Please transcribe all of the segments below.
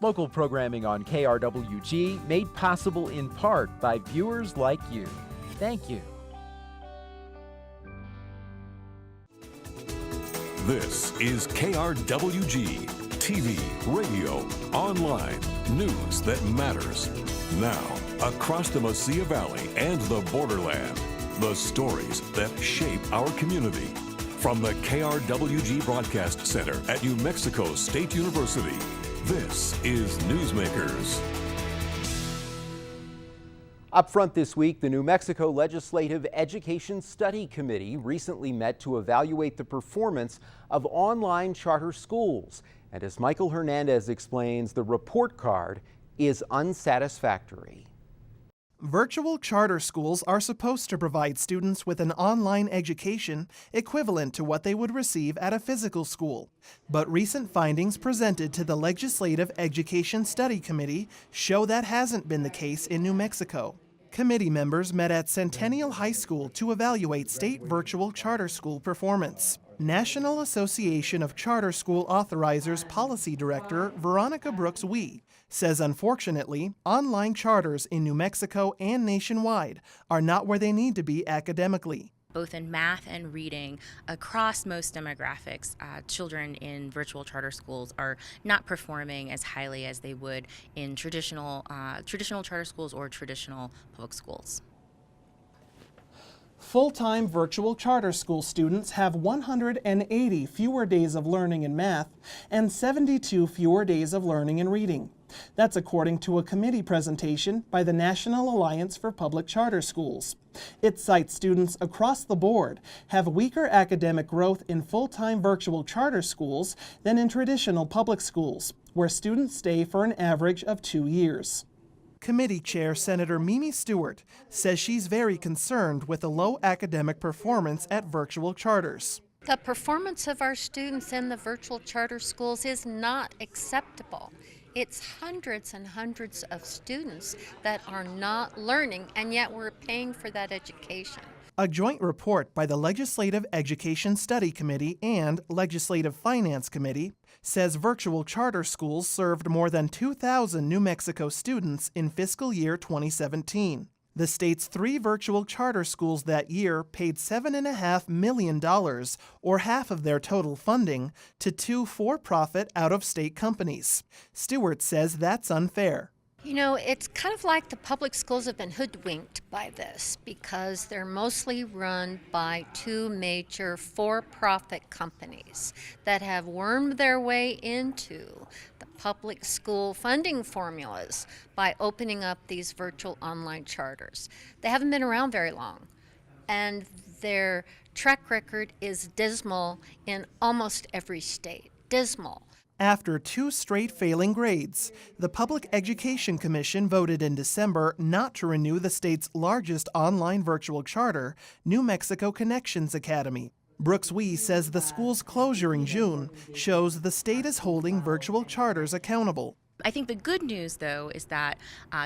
Local programming on KRWG made possible in part by viewers like you. Thank you. This is KRWG, TV, radio, online, news that matters. Now, across the Mesilla Valley and the borderland, the stories that shape our community. From the KRWG Broadcast Center at New Mexico State University, this is Newsmakers. Up front this week, the New Mexico Legislative Education Study Committee recently met to evaluate the performance of online charter schools. And as Michael Hernandez explains, the report card is unsatisfactory. Virtual charter schools are supposed to provide students with an online education equivalent to what they would receive at a physical school. But recent findings presented to the Legislative Education Study Committee show that hasn't been the case in New Mexico. Committee members met at Centennial High School to evaluate state virtual charter school performance. National Association of Charter School Authorizers Policy Director Veronica Brooks-Wee says, unfortunately, online charters in New Mexico and nationwide are not where they need to be academically. Both in math and reading, across most demographics, children in virtual charter schools are not performing as highly as they would in traditional charter schools or traditional public schools. Full-time virtual charter school students have 180 fewer days of learning in math and 72 fewer days of learning in reading. That's according to a committee presentation by the National Alliance for Public Charter Schools. It cites students across the board have weaker academic growth in full-time virtual charter schools than in traditional public schools, where students stay for an average of 2 years. Committee Chair Senator Mimi Stewart says she's very concerned with the low academic performance at virtual charters. The performance of our students in the virtual charter schools is not acceptable. It's hundreds and hundreds of students that are not learning, and yet we're paying for that education. A joint report by the Legislative Education Study Committee and Legislative Finance Committee says virtual charter schools served more than 2,000 New Mexico students in fiscal year 2017. The state's 3 virtual charter schools that year paid $7.5 million, or half of their total funding, to 2 for-profit out-of-state companies. Stewart says that's unfair. You know, it's kind of like the public schools have been hoodwinked by this because they're mostly run by 2 major for-profit companies that have wormed their way into the public school funding formulas by opening up these virtual online charters. They haven't been around very long, and their track record is dismal in almost every state. Dismal. After 2 straight failing grades, the Public Education Commission voted in December not to renew the state's largest online virtual charter, New Mexico Connections Academy. Brooks-Wee says the school's closure in June shows the state is holding virtual charters accountable. I think the good news, though, is that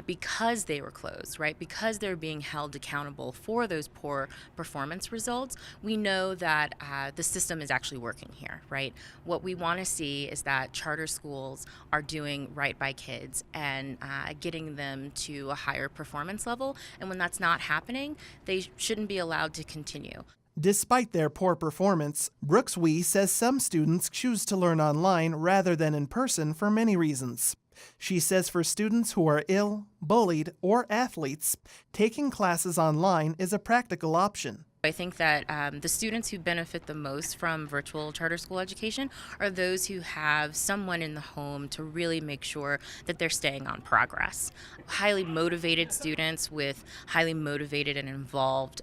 because they were closed, right, because they're being held accountable for those poor performance results, we know that the system is actually working here, right? What we want to see is that charter schools are doing right by kids and getting them to a higher performance level. And when that's not happening, they shouldn't be allowed to continue. Despite their poor performance, Brooks-Wee says some students choose to learn online rather than in person for many reasons. She says for students who are ill, bullied, or athletes, taking classes online is a practical option. I think that the students who benefit the most from virtual charter school education are those who have someone in the home to really make sure that they're staying on progress. Highly motivated students with highly motivated and involved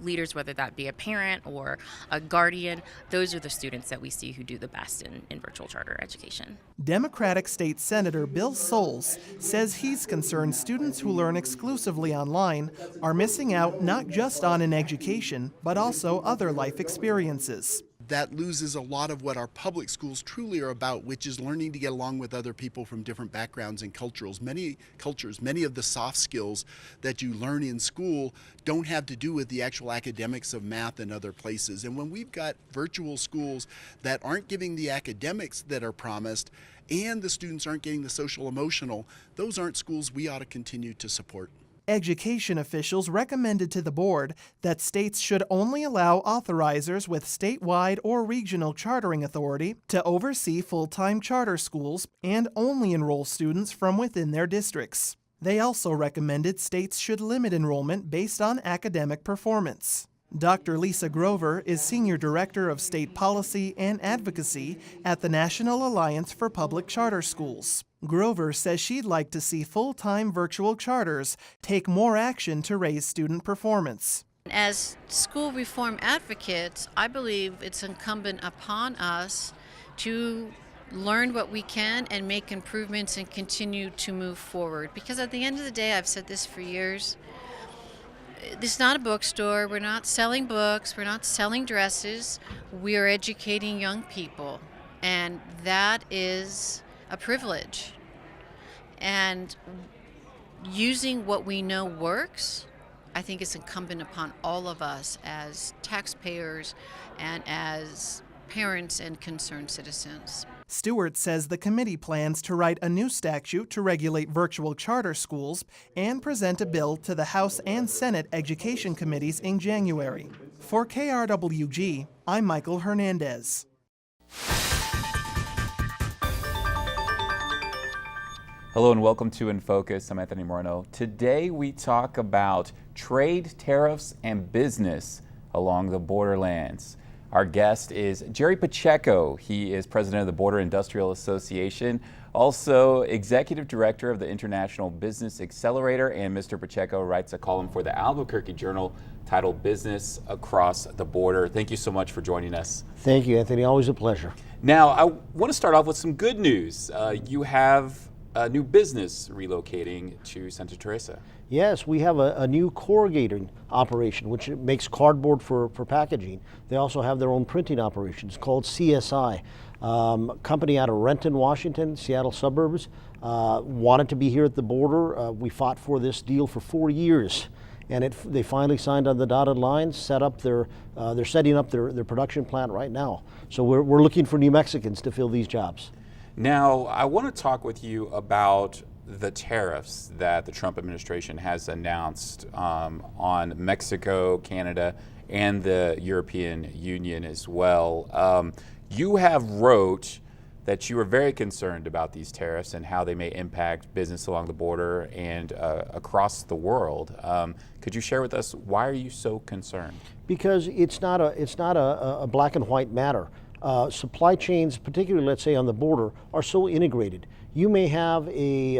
leaders, whether that be a parent or a guardian, those are the students that we see who do the best in virtual charter education. Democratic State Senator Bill Soules says he's concerned students who learn exclusively online are missing out not just on an education, but also other life experiences. that loses a lot of what our public schools truly are about, which is learning to get along with other people from different backgrounds and cultures. Many of the soft skills that you learn in school don't have to do with the actual academics of math and other places. And when we've got virtual schools that aren't giving the academics that are promised, and the students aren't getting the social emotional, those aren't schools we ought to continue to support. Education officials recommended to the board that states should only allow authorizers with statewide or regional chartering authority to oversee full-time charter schools and only enroll students from within their districts. They also recommended states should limit enrollment based on academic performance. Dr. Lisa Grover is Senior Director of State Policy and Advocacy at the National Alliance for Public Charter Schools. Grover says she'd like to see full-time virtual charters take more action to raise student performance. As school reform advocates, I believe it's incumbent upon us to learn what we can and make improvements and continue to move forward. Because at the end of the day, I've said this for years, this is not a bookstore. We're not selling books. We're not selling dresses. We are educating young people, and that is a privilege. And using what we know works, I think it's incumbent upon all of us as taxpayers and as parents and concerned citizens. Stewart says the committee plans to write a new statute to regulate virtual charter schools and present a bill to the House and Senate Education Committees in January. For KRWG, I'm Michael Hernandez. Hello and welcome to In Focus. I'm Anthony Moreno. Today we talk about trade, tariffs, and business along the borderlands. Our guest is Jerry Pacheco. He is president of the Border Industrial Association, also executive director of the International Business Accelerator, and Mr. Pacheco writes a column for the Albuquerque Journal titled Business Across the Border. Thank you so much for joining us. Thank you, Anthony. Always a pleasure. Now, I want to start off with some good news. You have a new business relocating to Santa Teresa. Yes, we have a new corrugating operation, which makes cardboard for packaging. They also have their own printing operations called CSI. Company out of Renton, Washington, Seattle suburbs, wanted to be here at the border. We fought for this deal for 4 years, and they finally signed on the dotted line. They're setting up their production plant right now. So we're looking for New Mexicans to fill these jobs. Now, I want to talk with you about the tariffs that the Trump administration has announced on Mexico, Canada, and the European Union as well. You have wrote that you are very concerned about these tariffs and how they may impact business along the border and across the world. Could you share with us, why are you so concerned? Because it's not a black and white matter. Supply chains, particularly let's say on the border, are so integrated. You may have a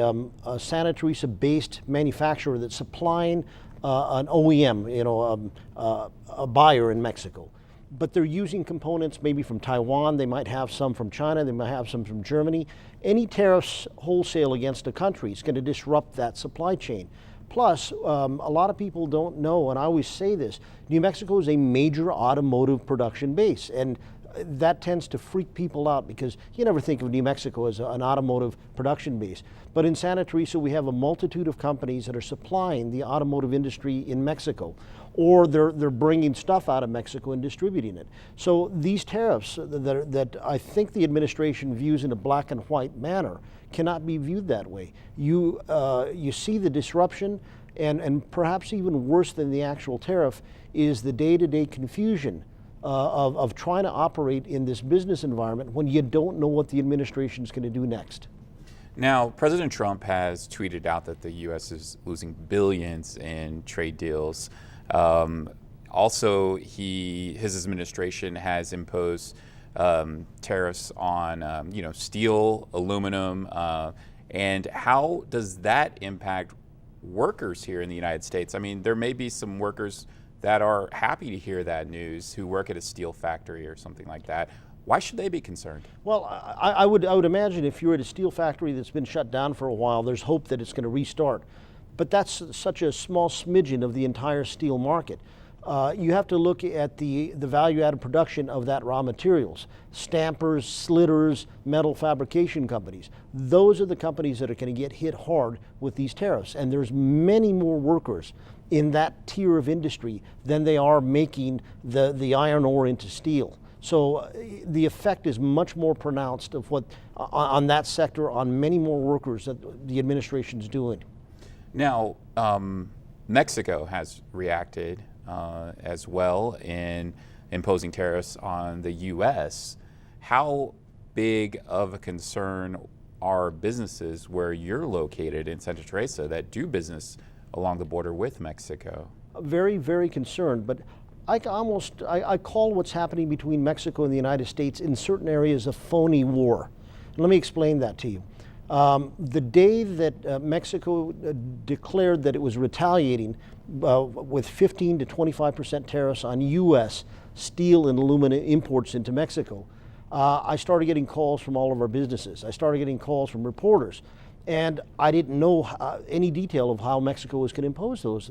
Santa Teresa-based manufacturer that's supplying an OEM, a buyer in Mexico, but they're using components maybe from Taiwan. They might have some from China. They might have some from Germany. Any tariffs wholesale against a country is going to disrupt that supply chain. Plus, a lot of people don't know, and I always say this, New Mexico is a major automotive production base, and that tends to freak people out because you never think of New Mexico as an automotive production base. But in Santa Teresa, we have a multitude of companies that are supplying the automotive industry in Mexico, or they're bringing stuff out of Mexico and distributing it. So these tariffs that I think the administration views in a black and white manner cannot be viewed that way. You see the disruption, and perhaps even worse than the actual tariff is the day-to-day confusion of trying to operate in this business environment when you don't know what the administration is going to do next. Now, President Trump has tweeted out that the U.S. is losing billions in trade deals. Also, his administration has imposed tariffs on steel, aluminum, and how does that impact workers here in the United States? I mean, there may be some workers that are happy to hear that news who work at a steel factory or something like that. Why should they be concerned? Well, I would imagine if you're at a steel factory that's been shut down for a while, there's hope that it's going to restart. But that's such a small smidgen of the entire steel market. you have to look at the value-added production of that raw materials. Stampers, slitters, metal fabrication companies. Those are the companies that are going to get hit hard with these tariffs. And there's many more workers in that tier of industry than they are making the iron ore into steel. So the effect is much more pronounced of what on that sector, on many more workers that the administration is doing. Now, Mexico has reacted as well in imposing tariffs on the U.S. How big of a concern are businesses where you're located in Santa Teresa that do business along the border with Mexico? Very, very concerned, but I call what's happening between Mexico and the United States in certain areas a phony war. Let me explain that to you. The day that Mexico declared that it was retaliating with 15 to 25% tariffs on U.S. steel and aluminum imports into Mexico, I started getting calls from all of our businesses. I started getting calls from reporters, and I didn't know any detail of how Mexico was going to impose those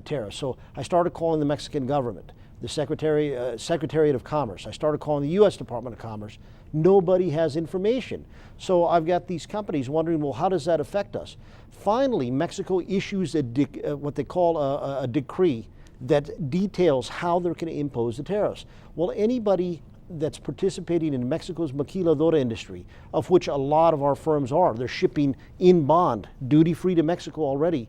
tariffs. So I started calling the Mexican government, the Secretariat of Commerce. I started calling the U.S. Department of Commerce. Nobody has information. So I've got these companies wondering, well, how does that affect us? Finally, Mexico issues what they call a decree that details how they're going to impose the tariffs. Well, anybody that's participating in Mexico's maquiladora industry, of which a lot of our firms are, they're shipping in bond, duty-free to Mexico already,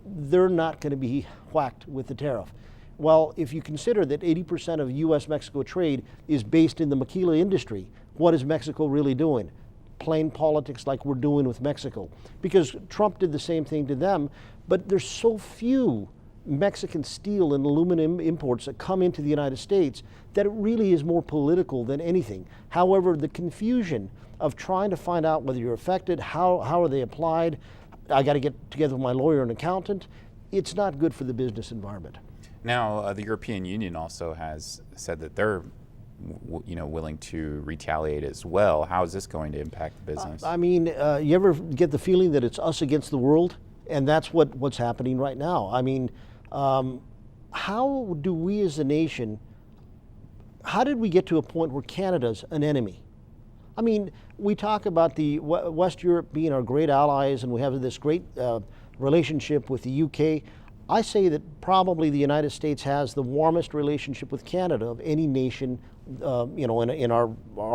they're not going to be whacked with the tariff. Well, if you consider that 80% of U.S.-Mexico trade is based in the maquila industry, what is Mexico really doing? Plain politics like we're doing with Mexico. Because Trump did the same thing to them, but there's so few Mexican steel and aluminum imports that come into the United States that it really is more political than anything. However, the confusion of trying to find out whether you're affected, how are they applied, I got to get together with my lawyer and accountant, it's not good for the business environment. Now, the European Union also has said that they're willing to retaliate as well. How is this going to impact the business? I mean, you ever get the feeling that it's us against the world? And that's what's happening right now. I mean, how do we as a nation, how did we get to a point where Canada's an enemy? I mean, we talk about the West Europe being our great allies, and we have this great relationship with the UK. I say that probably the United States has the warmest relationship with Canada of any nation, in our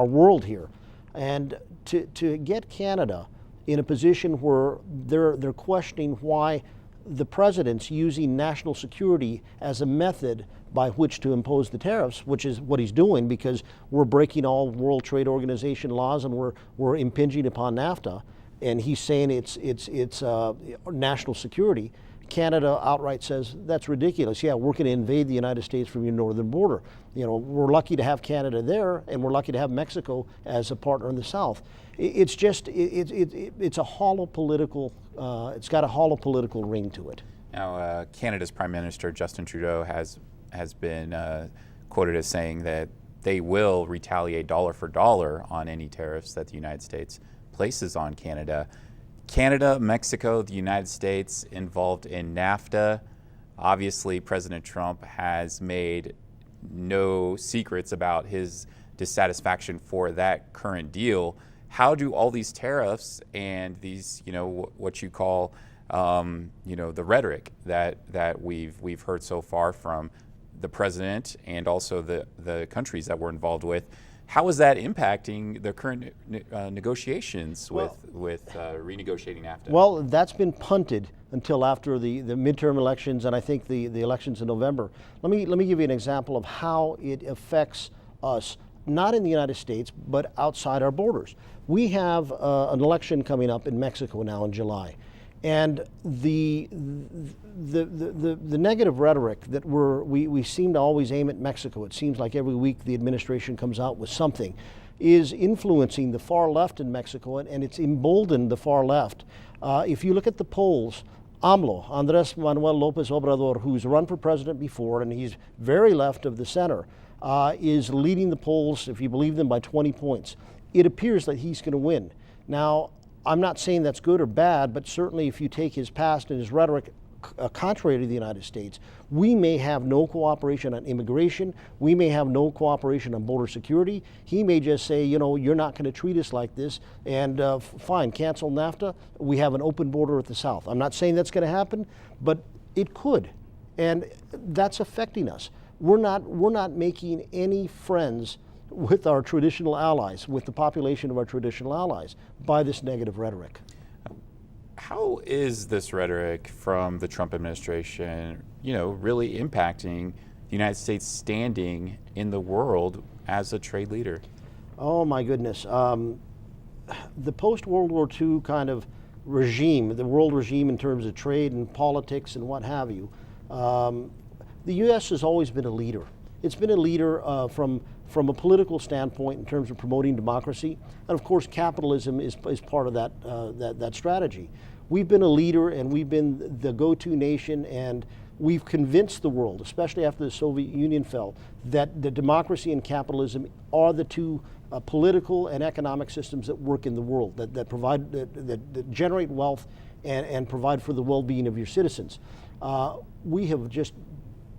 world here. And to get Canada in a position where they're questioning why the president's using national security as a method by which to impose the tariffs, which is what he's doing because we're breaking all World Trade Organization laws and we're impinging upon NAFTA, and he's saying it's national security. Canada outright says that's ridiculous. Yeah, we're going to invade the United States from your northern border. We're lucky to have Canada there, and we're lucky to have Mexico as a partner in the south. It's just it's a hollow political. It's got a hollow political ring to it. Now, Canada's Prime Minister Justin Trudeau has been quoted as saying that they will retaliate dollar for dollar on any tariffs that the United States places on Canada. Canada, Mexico, the United States involved in NAFTA. Obviously, President Trump has made no secrets about his dissatisfaction for that current deal. How do all these tariffs and these, what you call, the rhetoric that we've heard so far from the president and also the countries that we're involved with, how is that impacting the current negotiations with renegotiating NAFTA? Well, that's been punted until after the midterm elections, and I think the elections in November. Let me give you an example of how it affects us, not in the United States, but outside our borders. We have an election coming up in Mexico now in July, and the negative rhetoric that we seem to always aim at Mexico, it seems like every week the administration comes out with something, is influencing the far left in Mexico, and it's emboldened the far left. If you look at the polls, AMLO, Andrés Manuel López Obrador, who's run for president before, and he's very left of the center, is leading the polls, if you believe them, by 20 points. It appears that he's going to win. Now, I'm not saying that's good or bad, but certainly if you take his past and his rhetoric contrary to the United States, we may have no cooperation on immigration, we may have no cooperation on border security. He may just say, you know, you're not going to treat us like this, and fine, cancel NAFTA. We have an open border at the south. I'm not saying that's going to happen, but it could, and that's affecting us. We're not making any friends with our traditional allies, with the population of our traditional allies, by this negative rhetoric. How is this rhetoric from the Trump administration, you know, really impacting the United States standing in the world as a trade leader? Oh my goodness. The post-World War II kind of regime, the world regime in terms of trade and politics and what have you, the U.S. has always been a leader. It's been a leader from a political standpoint in terms of promoting democracy, and of course capitalism is part of that strategy. We've been a leader, and we've been the go-to nation, and we've convinced the world, especially after the Soviet Union fell, that the democracy and capitalism are the two political and economic systems that work in the world, that provide, that generate wealth and provide for the well-being of your citizens. We have just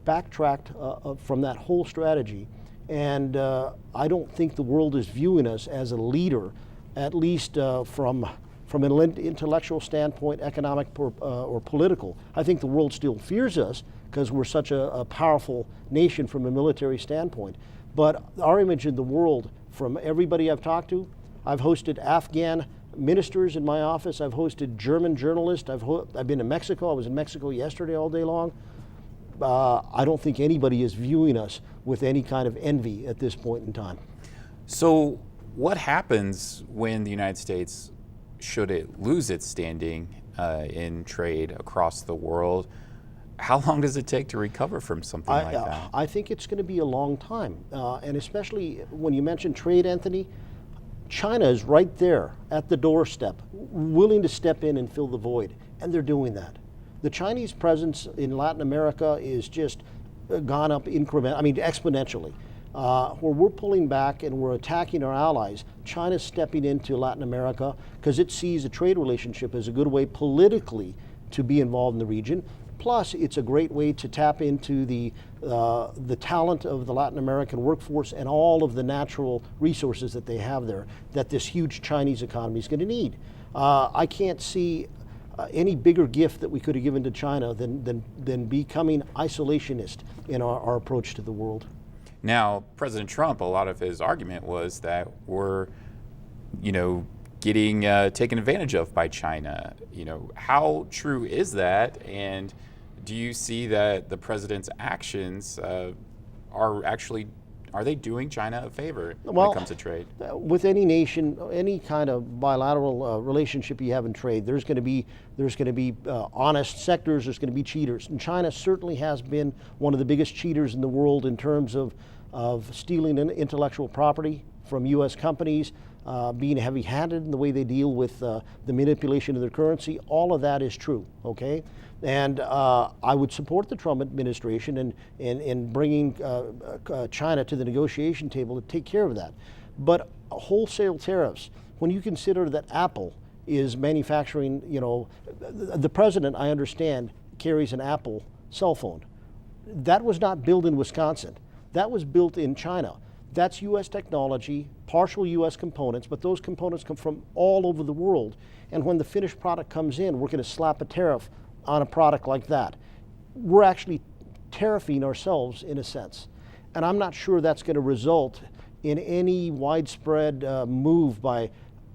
backtracked from that whole strategy, and I don't think the world is viewing us as a leader, at least from an intellectual standpoint, economic or political. I think the world still fears us because we're such a powerful nation from a military standpoint. But our image in the world, from everybody I've talked to, I've hosted Afghan ministers in my office, I've hosted German journalists, I've been to Mexico, I was in Mexico yesterday all day long. I don't think anybody is viewing us with any kind of envy at this point in time. So what happens when the United States, should it lose its standing in trade across the world? How long does it take to recover from something like that? I think it's going to be a long time. And especially when you mention trade, Anthony, China is right there at the doorstep, willing to step in and fill the void. And they're doing that. The Chinese presence in Latin America is just gone up exponentially. Where we're pulling back and we're attacking our allies, China's stepping into Latin America because it sees a trade relationship as a good way politically to be involved in the region. Plus, it's a great way to tap into the talent of the Latin American workforce and all of the natural resources that they have there that this huge Chinese economy is going to need. I can't see any bigger gift that we could have given to China than becoming isolationist in our approach to the world. Now, President Trump, a lot of his argument was that we're, getting taken advantage of by China. How true is that? And do you see that the president's actions are they doing China a favor when it comes to trade? With any nation, any kind of bilateral relationship you have in trade, there's going to be honest sectors, there's going to be cheaters, and China certainly has been one of the biggest cheaters in the world in terms of stealing intellectual property from U.S. companies, being heavy-handed in the way they deal with the manipulation of their currency. All of that is true, okay? And I would support the Trump administration in bringing China to the negotiation table to take care of that. But wholesale tariffs, when you consider that Apple is manufacturing, the president, I understand, carries an Apple cell phone. That was not built in Wisconsin. That was built in China. That's U.S. technology, partial U.S. components, but those components come from all over the world. And when the finished product comes in, we're going to slap a tariff on a product like that. We're actually tariffing ourselves in a sense. And I'm not sure that's going to result in any widespread move by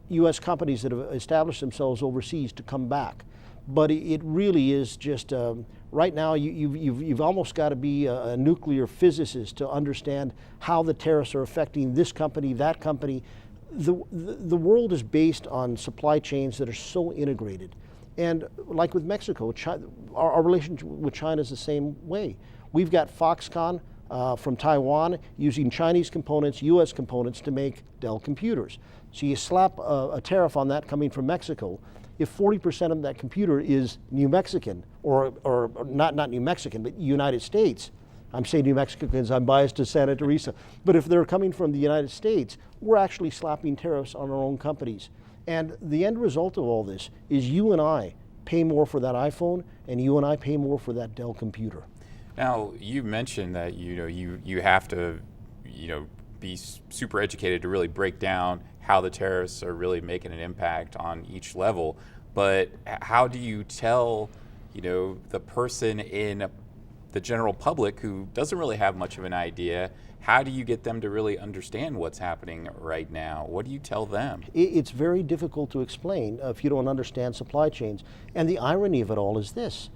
U.S. companies that have established themselves overseas to come back. But it really is just, right now you've almost got to be a nuclear physicist to understand how the tariffs are affecting this company, that company. The world is based on supply chains that are so integrated. And like with Mexico, our relationship with China is the same way. We've got Foxconn from Taiwan using Chinese components, U.S. components to make Dell computers. So you slap a tariff on that coming from Mexico. If 40% of that computer is New Mexican, or not New Mexican, but United States, I'm saying New Mexico because I'm biased to Santa Teresa, but if they're coming from the United States, we're actually slapping tariffs on our own companies. And the end result of all this is you and I pay more for that iPhone, and you and I pay more for that Dell computer. Now, you mentioned that you have to be super educated to really break down how the tariffs are really making an impact on each level. But how do you tell the person in the general public who doesn't really have much of an idea, how do you get them to really understand what's happening right now? What do you tell them? It's very difficult to explain if you don't understand supply chains. And the irony of it all is this: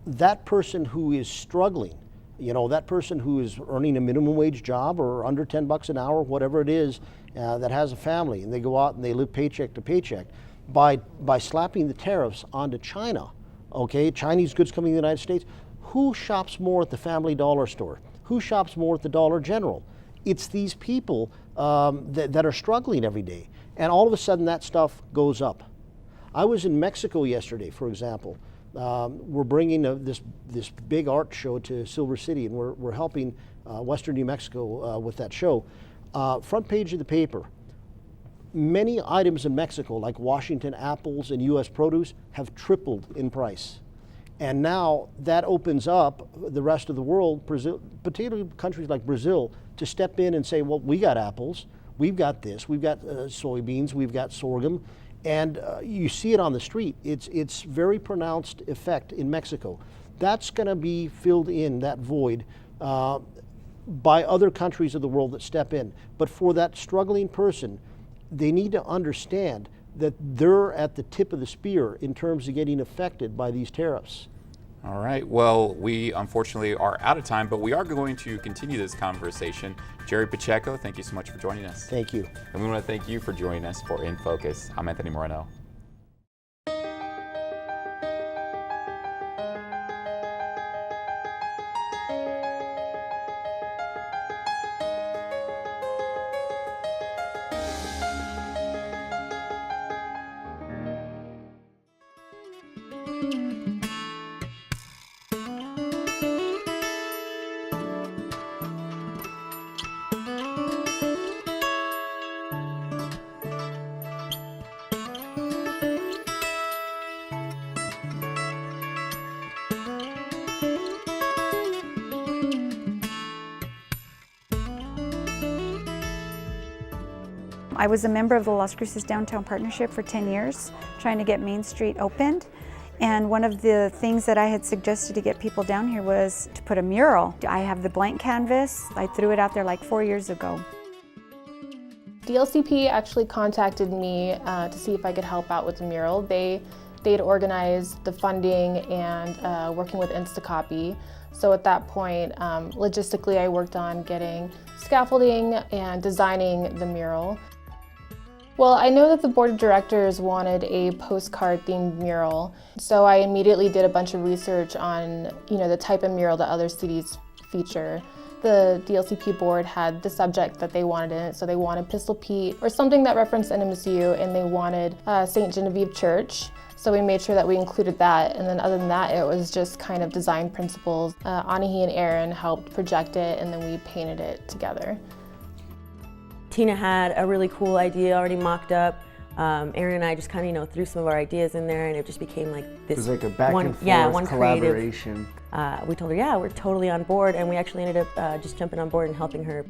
that person who is struggling, that person who is earning a minimum wage job or under $10 an hour, whatever it is, that has a family, and they go out and they live paycheck to paycheck, by slapping the tariffs onto China, okay, Chinese goods coming to the United States, who shops more at the Family Dollar store? Who shops more at the Dollar General? It's these people that are struggling every day. And all of a sudden that stuff goes up. I was in Mexico yesterday, for example. We're bringing this big art show to Silver City, and we're helping Western New Mexico with that show. Front page of the paper. Many items in Mexico, like Washington apples and U.S. produce, have tripled in price. And now that opens up the rest of the world, particularly countries like Brazil, to step in and say, well, we got apples, we've got this, we've got soybeans, we've got sorghum, and you see it on the street. It's very pronounced effect in Mexico. That's going to be filled in, that void, by other countries of the world that step in. But for that struggling person, they need to understand that they're at the tip of the spear in terms of getting affected by these tariffs. All right, well, we unfortunately are out of time, but we are going to continue this conversation. Jerry Pacheco, thank you so much for joining us. Thank you. And we want to thank you for joining us for In Focus. I'm Anthony Moreno. I was a member of the Las Cruces Downtown Partnership for 10 years, trying to get Main Street opened. And one of the things that I had suggested to get people down here was to put a mural. I have the blank canvas. I threw it out there like 4 years ago. DLCP actually contacted me to see if I could help out with the mural. They'd organized the funding and working with Instacopy. So at that point, logistically, I worked on getting scaffolding and designing the mural. Well, I know that the board of directors wanted a postcard-themed mural, so I immediately did a bunch of research on, the type of mural that other cities feature. The DLCP board had the subject that they wanted in it, so they wanted Pistol Pete or something that referenced NMSU, and they wanted St. Genevieve Church. So we made sure that we included that, and then other than that, it was just kind of design principles. Anahi and Aaron helped project it, and then we painted it together. Tina had a really cool idea already mocked up. Aaron and I just kind of, threw some of our ideas in there, and it just became like this. It was like a back and forth collaboration. We told her, yeah, we're totally on board, and we actually ended up just jumping on board and helping her.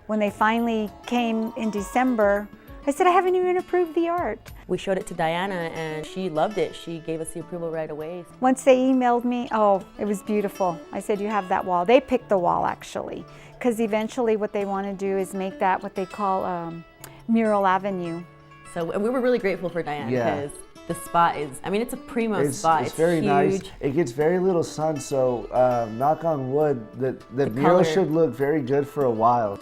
When they finally came in December, I said, I haven't even approved the art. We showed it to Diana, and she loved it. She gave us the approval right away. Once they emailed me, oh, it was beautiful. I said, you have that wall. They picked the wall, actually, because eventually what they want to do is make that what they call Mural Avenue. So we were really grateful for Diana, because the spot is, it's a primo spot. It's very huge. Nice. It gets very little sun, so knock on wood, the mural should look very good for a while.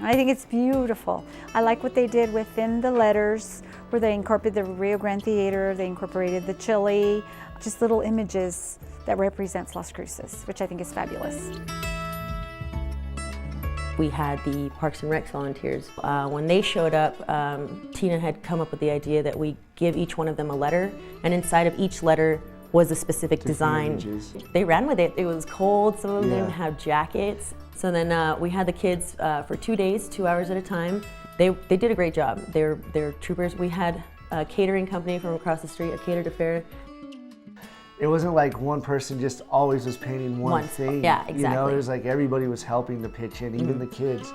I think it's beautiful. I like what they did within the letters, where they incorporated the Rio Grande Theater, they incorporated the chili, just little images that represents Las Cruces, which I think is fabulous. We had the Parks and Rec volunteers. When they showed up, Tina had come up with the idea that we give each one of them a letter, and inside of each letter was a specific design. Images. They ran with it. It was cold. Some of them didn't Yeah. have jackets. So then we had the kids for 2 days, 2 hours at a time. They did a great job. They're troopers. We had a catering company from across the street, a catered affair. It wasn't like one person just always was painting one thing. Yeah, exactly. You know, it was like everybody was helping to pitch in, even the kids.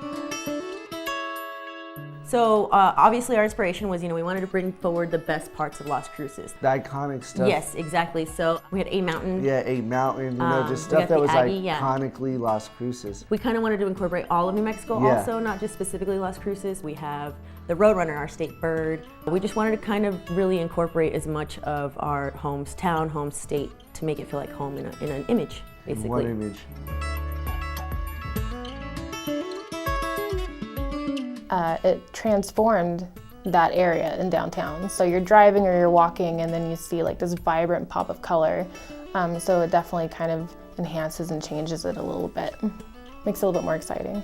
So obviously our inspiration was, we wanted to bring forward the best parts of Las Cruces. The iconic stuff. Yes, exactly. So we had A Mountain. Yeah, A Mountain, just we stuff got that the was Aggie, iconically Las Cruces. We kind of wanted to incorporate all of New Mexico also, not just specifically Las Cruces. We have the Roadrunner, our state bird. We just wanted to kind of really incorporate as much of our town, home state, to make it feel like home in an image, basically. One image. It transformed that area in downtown. So you're driving or you're walking and then you see like this vibrant pop of color. So it definitely kind of enhances and changes it a little bit. Makes it a little bit more exciting.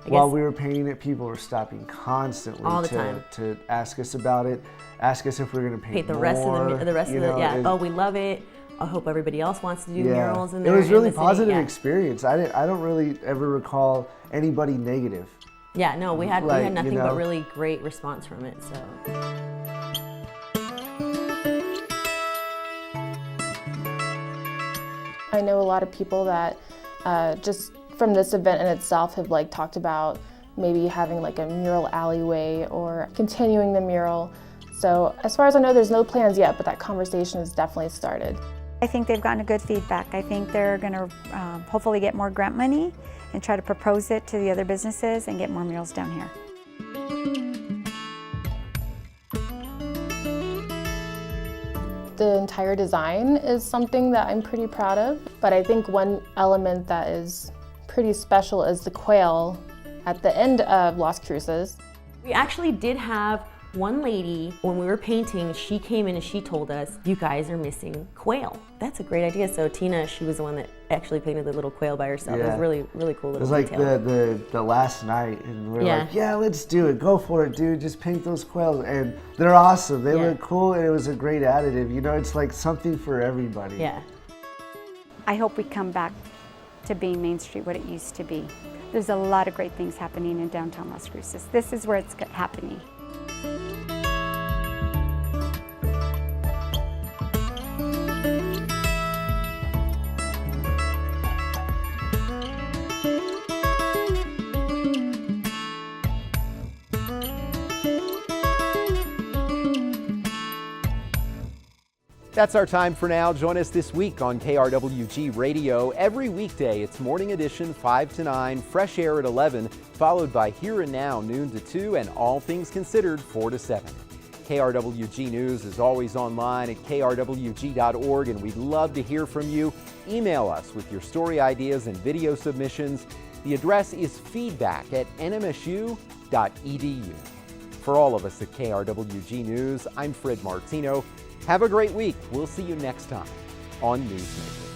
While we were painting it, people were stopping constantly all the time to ask us about it, ask us if we were going to paint the more. rest of the Yeah. Oh, we love it. I hope everybody else wants to do murals in there. It was really in the city. positive experience. I don't really ever recall anybody negative. Yeah, no, we had nothing but know? really great response from it. So. I know a lot of people that just from this event in itself have like talked about maybe having like a mural alleyway or continuing the mural. So as far as I know, there's no plans yet, but that conversation has definitely started. I think they've gotten a good feedback. I think they're going to hopefully get more grant money and try to propose it to the other businesses and get more murals down here. The entire design is something that I'm pretty proud of, but I think one element that is pretty special is the quail at the end of Las Cruces. We actually did have one lady, when we were painting, she came in and she told us, you guys are missing quail. That's a great idea. So Tina, she was the one that actually painted the little quail by herself. Yeah. It was really, really cool. It was like the last night, and we're like, yeah, let's do it. Go for it, dude. Just paint those quails. And they're awesome. They look cool, and it was a great additive. You know, it's like something for everybody. Yeah. I hope we come back to being Main Street what it used to be. There's a lot of great things happening in downtown Las Cruces. This is where it's happening. That's our time for now. Join us this week on KRWG Radio. Every weekday, it's Morning Edition 5 to 9, Fresh Air at 11, followed by Here and Now noon to 2, and All Things Considered 4 to 7. KRWG News is always online at krwg.org, and we'd love to hear from you. Email us with your story ideas and video submissions. The address is feedback@nmsu.edu. For all of us at KRWG News, I'm Fred Martino. Have a great week. We'll see you next time on Newsmakers.